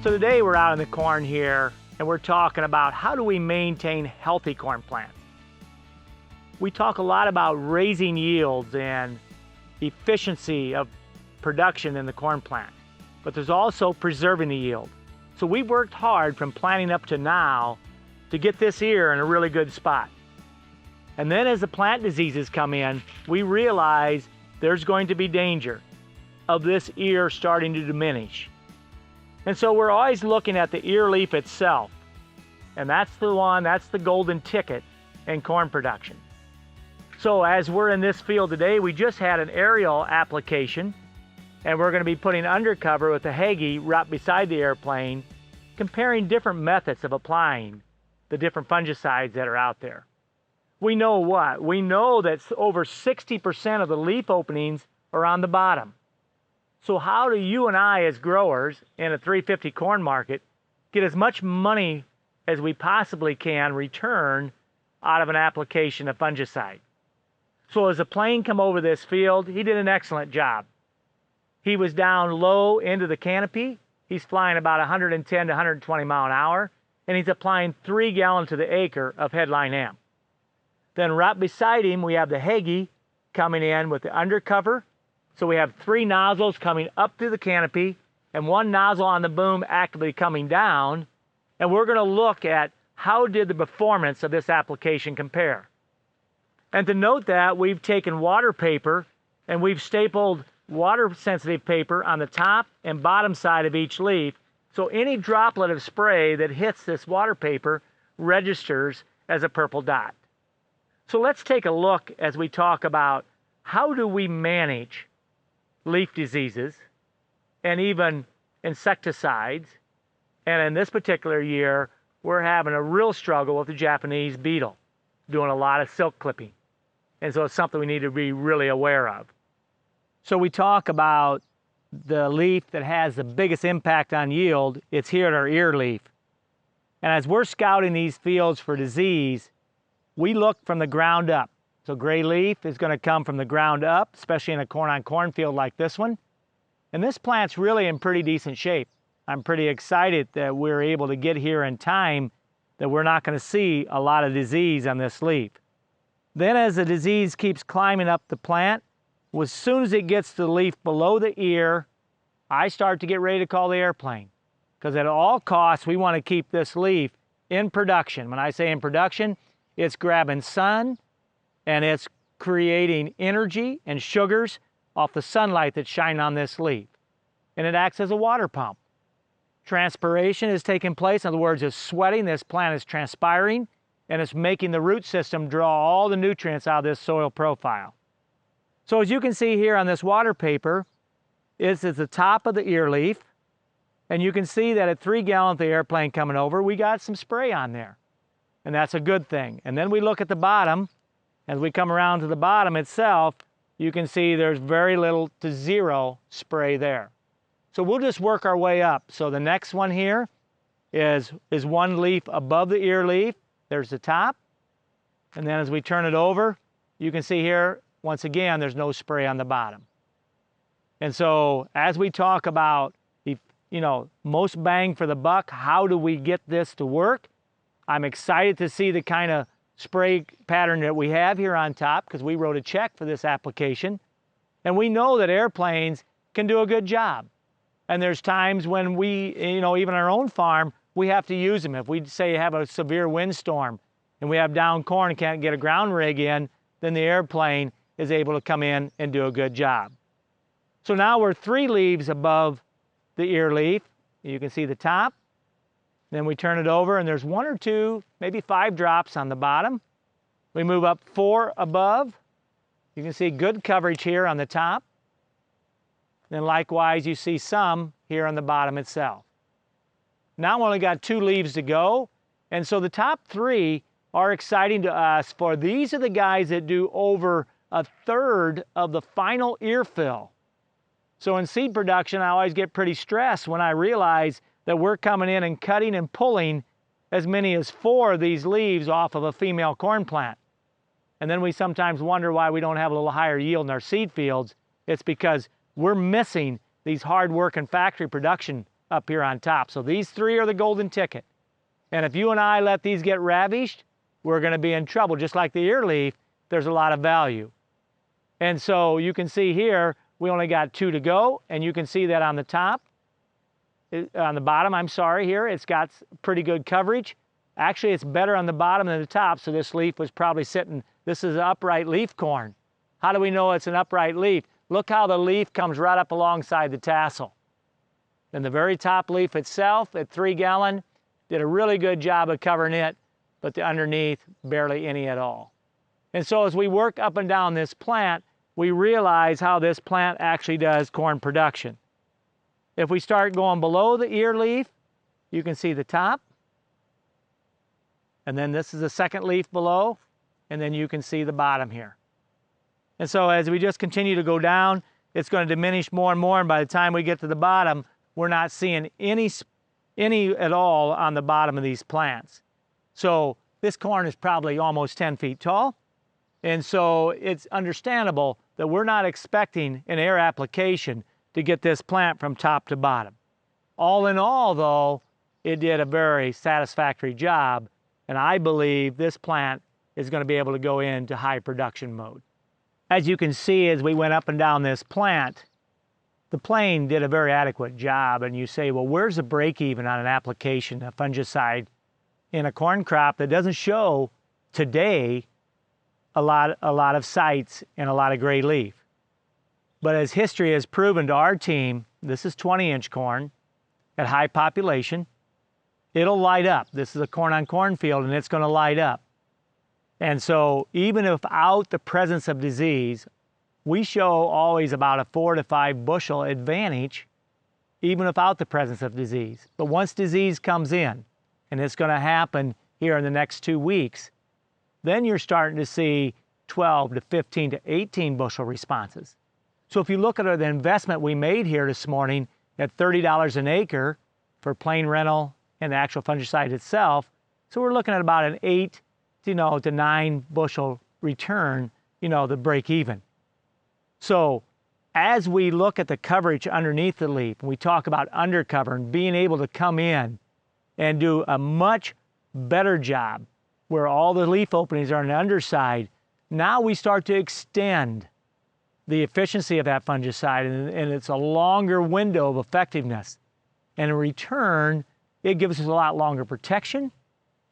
So today we're out in the corn here and we're talking about how do we maintain healthy corn plants. We talk a lot about raising yields and efficiency of production in the corn plant, but there's also preserving the yield. So we worked hard from planting up to now to get this ear in a really good spot. And then as the plant diseases come in, we realize there's going to be danger of this ear starting to diminish. And so we're always looking at the ear leaf itself. And that's the golden ticket in corn production. So as we're in this field today, we just had an aerial application, and we're going to be putting Undercover with the Hagee right beside the airplane, comparing different methods of applying the different fungicides that are out there. We know what? We know that over 60% of the leaf openings are on the bottom. So how do you and I as growers in a 350 corn market get as much money as we possibly can return out of an application of fungicide? So as the plane come over this field, he did an excellent job. He was down low into the canopy. He's flying about 110 to 120 mile an hour, and he's applying 3 gallons to the acre of headline amp. Then right beside him, we have the Hagee coming in with the Undercover. So we have 3 nozzles coming up through the canopy and 1 nozzle on the boom actively coming down. And we're going to look at how did the performance of this application compare. And to note that, we've taken water paper and we've stapled water-sensitive paper on the top and bottom side of each leaf. So any droplet of spray that hits this water paper registers as a purple dot. So let's take a look as we talk about how do we manage leaf diseases and even insecticides. And in this particular year, we're having a real struggle with the Japanese beetle, doing a lot of silk clipping. And so it's something we need to be really aware of. So we talk about the leaf that has the biggest impact on yield. It's here at our ear leaf. And as we're scouting these fields for disease, we look from the ground up. So gray leaf is going to come from the ground up, especially in a corn-on-corn field like this one. And this plant's really in pretty decent shape. I'm pretty excited that we're able to get here in time that we're not going to see a lot of disease on this leaf. Then as the disease keeps climbing up the plant, as soon as it gets to the leaf below the ear, I start to get ready to call the airplane. Because at all costs, we want to keep this leaf in production. When I say in production, it's grabbing sun, and it's creating energy and sugars off the sunlight that's shining on this leaf. And it acts as a water pump. Transpiration is taking place. In other words, it's sweating. This plant is transpiring, and it's making the root system draw all the nutrients out of this soil profile. So as you can see here on this water paper, it's at the top of the ear leaf, and you can see that at 3 gallons the airplane coming over, we got some spray on there. And that's a good thing. And then we look at the bottom. As we come around to the bottom itself, you can see there's very little to zero spray there. So we'll just work our way up. So the next one here is 1 leaf above the ear leaf. There's the top. And then as we turn it over, you can see here, once again, there's no spray on the bottom. And so as we talk about, most bang for the buck, how do we get this to work? I'm excited to see the kind of spray pattern that we have here on top because we wrote a check for this application. And we know that airplanes can do a good job. And there's times when we, even our own farm, we have to use them. If we say have a severe windstorm and we have down corn and can't get a ground rig in, then the airplane is able to come in and do a good job. So now we're 3 leaves above the ear leaf. You can see the top. Then we turn it over and there's 1 or 2, maybe 5 drops on the bottom. We move up 4 above. You can see good coverage here on the top. Then likewise, you see some here on the bottom itself. Now we only got 2 leaves to go. And so the top 3 are exciting to us, for these are the guys that do over 1/3 of the final ear fill. So in seed production, I always get pretty stressed when I realize that we're coming in and cutting and pulling as many as 4 of these leaves off of a female corn plant. And then we sometimes wonder why we don't have a little higher yield in our seed fields. It's because we're missing these hard-working factory production up here on top. So these three are the golden ticket. And if you and I let these get ravished, we're going to be in trouble. Just like the ear leaf, there's a lot of value. And so you can see here, we only got 2 to go, and you can see that on the top, on the bottom, I'm sorry, here, it's got pretty good coverage. Actually, it's better on the bottom than the top, so this leaf was probably sitting, this is an upright leaf corn. How do we know it's an upright leaf? Look how the leaf comes right up alongside the tassel. And the very top leaf itself, at 3 gallon, did a really good job of covering it, but the underneath, barely any at all. And so as we work up and down this plant, we realize how this plant actually does corn production. If we start going below the ear leaf, you can see the top. And then this is the second leaf below, and then you can see the bottom here. And so as we just continue to go down, it's going to diminish more and more, and by the time we get to the bottom, we're not seeing any at all on the bottom of these plants. So this corn is probably almost 10 feet tall, and so it's understandable that we're not expecting an air application to get this plant from top to bottom. All in all, though, it did a very satisfactory job, and I believe this plant is going to be able to go into high production mode. As you can see, as we went up and down this plant, the plane did a very adequate job, and you say, well, where's the break even on an application of fungicide in a corn crop that doesn't show today a lot of sites and a lot of gray leaf? But as history has proven to our team, this is 20-inch corn at high population. It'll light up. This is a corn-on-corn field, and it's going to light up. And so even without the presence of disease, we show always about a 4 to 5 bushel advantage, even without the presence of disease. But once disease comes in, and it's going to happen here in the next 2 weeks, then you're starting to see 12 to 15 to 18 bushel responses. So if you look at the investment we made here this morning at $30 an acre for plain rental and the actual fungicide itself, so we're looking at about an 8 to 9 bushel return, the break even. So as we look at the coverage underneath the leaf, and we talk about undercover and being able to come in and do a much better job where all the leaf openings are on the underside, now we start to extend the efficiency of that fungicide, and it's a longer window of effectiveness. And in return, it gives us a lot longer protection,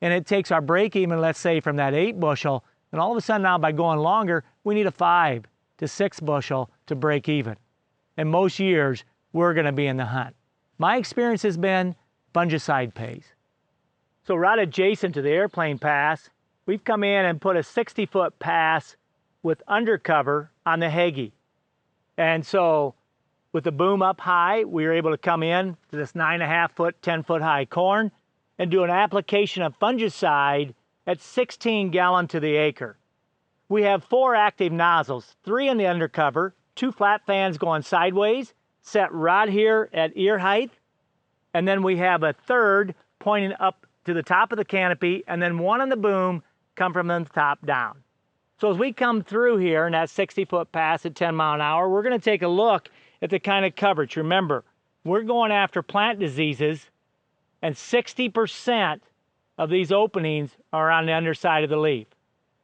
and it takes our break even, let's say, from that 8 bushel, and all of a sudden now by going longer, we need a 5 to 6 bushel to break even. And most years, we're going to be in the hunt. My experience has been fungicide pays. So right adjacent to the airplane pass, we've come in and put a 60-foot pass with undercover on the Hagee. And so with the boom up high, we were able to come in to this 9.5 foot, 10-foot high corn and do an application of fungicide at 16 gallon to the acre. We have 4 active nozzles, 3 in the undercover, 2 flat fans going sideways, set right here at ear height, and then we have a third pointing up to the top of the canopy, and then 1 on the boom come from the top down. So as we come through here in that 60-foot pass at 10 mile an hour, we're going to take a look at the kind of coverage. Remember, we're going after plant diseases, and 60% of these openings are on the underside of the leaf.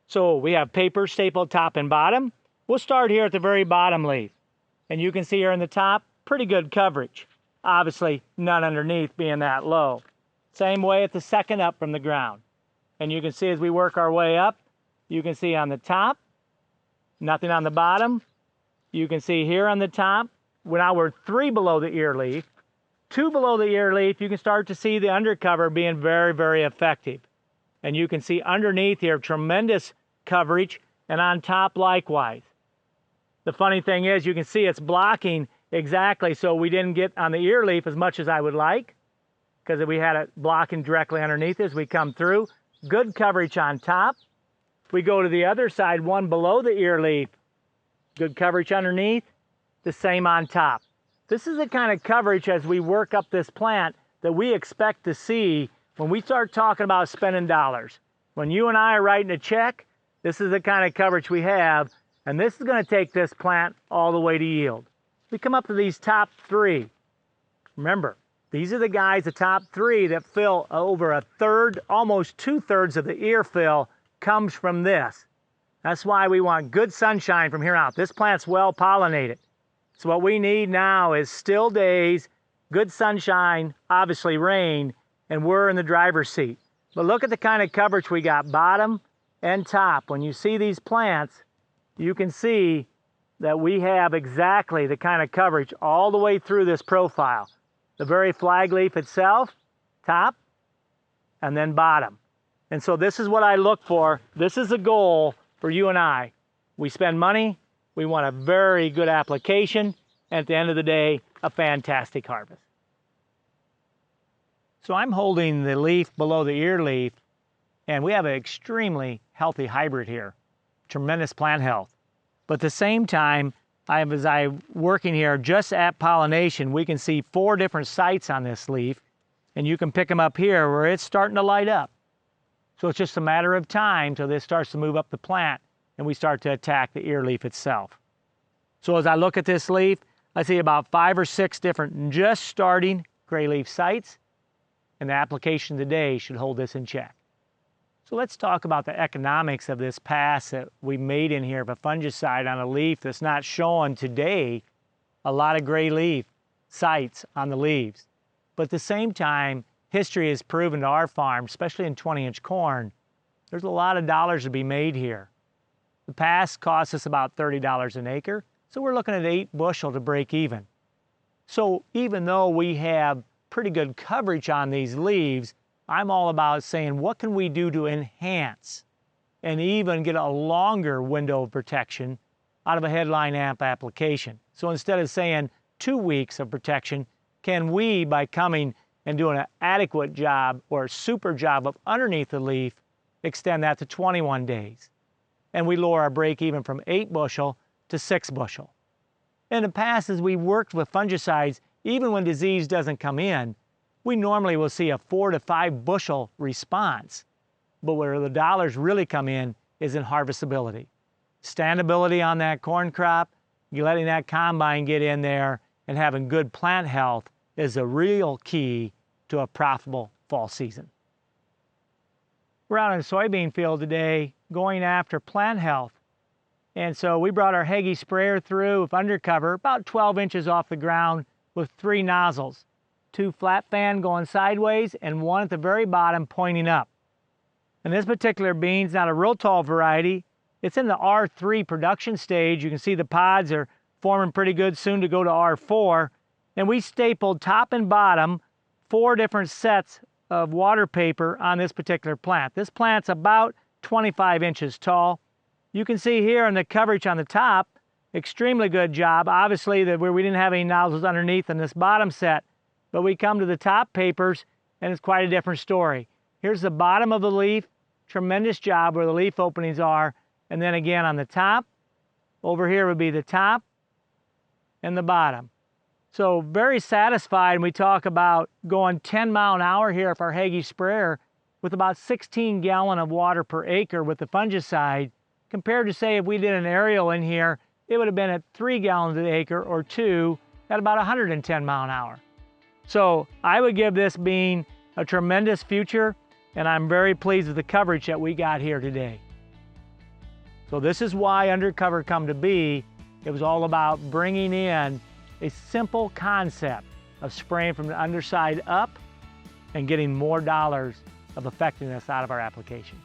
So we have paper stapled top and bottom. We'll start here at the very bottom leaf. And you can see here in the top, pretty good coverage. Obviously, none underneath being that low. Same way at the second up from the ground. And you can see as we work our way up, you can see on the top, nothing on the bottom. You can see here on the top, now we're 3 below the ear leaf. 2 below the ear leaf, you can start to see the undercover being very, very effective. And you can see underneath here, tremendous coverage, and on top likewise. The funny thing is, you can see it's blocking exactly, so we didn't get on the ear leaf as much as I would like, because we had it blocking directly underneath as we come through. Good coverage on top. We go to the other side, 1 below the ear leaf. Good coverage underneath, the same on top. This is the kind of coverage as we work up this plant that we expect to see when we start talking about spending dollars. When you and I are writing a check, this is the kind of coverage we have, and this is going to take this plant all the way to yield. We come up to these top 3. Remember, These are the guys, the top 3, that fill over a third, almost 2/3 of the ear fill comes from this. That's why we want good sunshine from here out. This plant's well pollinated. So what we need now is still days, good sunshine, obviously rain, and we're in the driver's seat. But look at the kind of coverage we got, bottom and top. When you see these plants, you can see that we have exactly the kind of coverage all the way through this profile. The very flag leaf itself, top, and then bottom. And so this is what I look for. This is the goal for you and I. We spend money, we want a very good application, and at the end of the day, a fantastic harvest. So I'm holding the leaf below the ear leaf, and we have an extremely healthy hybrid here. Tremendous plant health. But at the same time, as I'm working here just at pollination, we can see 4 different sites on this leaf, and you can pick them up here where it's starting to light up. So it's just a matter of time till this starts to move up the plant and we start to attack the ear leaf itself. So as I look at this leaf, I see about 5 or 6 different just starting gray leaf sites, and the application today should hold this in check. So let's talk about the economics of this pass that we made in here of a fungicide on a leaf that's not showing today a lot of gray leaf sites on the leaves. But at the same time, history has proven to our farm, especially in 20-inch corn, there's a lot of dollars to be made here. The pass costs us about $30 an acre, so we're looking at 8 bushel to break even. So even though we have pretty good coverage on these leaves, I'm all about saying, what can we do to enhance and even get a longer window of protection out of a headline amp application? So instead of saying 2 weeks of protection, can we, by coming and doing an adequate job or a super job of underneath the leaf, extend that to 21 days? And we lower our break even from 8 bushel to 6 bushel. In the past, as we worked with fungicides, even when disease doesn't come in, we normally will see a 4 to 5 bushel response. But where the dollars really come in is in harvestability. Standability on that corn crop, you letting that combine get in there, and having good plant health is a real key to a profitable fall season. We're out in a soybean field today going after plant health. And so we brought our Heggie sprayer through with Undercover, about 12 inches off the ground with 3 nozzles. 2 flat fan going sideways and 1 at the very bottom pointing up. And this particular bean's not a real tall variety. It's in the R3 production stage. You can see the pods are forming pretty good, soon to go to R4. And we stapled top and bottom 4 different sets of water paper on this particular plant. This plant's about 25 inches tall. You can see here in the coverage on the top, extremely good job. Obviously, where we didn't have any nozzles underneath in this bottom set, but we come to the top papers and it's quite a different story. Here's the bottom of the leaf, tremendous job where the leaf openings are, and then again on the top, over here would be the top and the bottom. So very satisfied when we talk about going 10 mile an hour here for our Heggie sprayer with about 16 gallon of water per acre with the fungicide, compared to say if we did an aerial in here, it would have been at 3 gallons an acre or 2 at about 110 mile an hour. So I would give this bean a tremendous future, and I'm very pleased with the coverage that we got here today. So this is why Undercover come to be. It was all about bringing in a simple concept of spraying from the underside up and getting more dollars of effectiveness out of our application.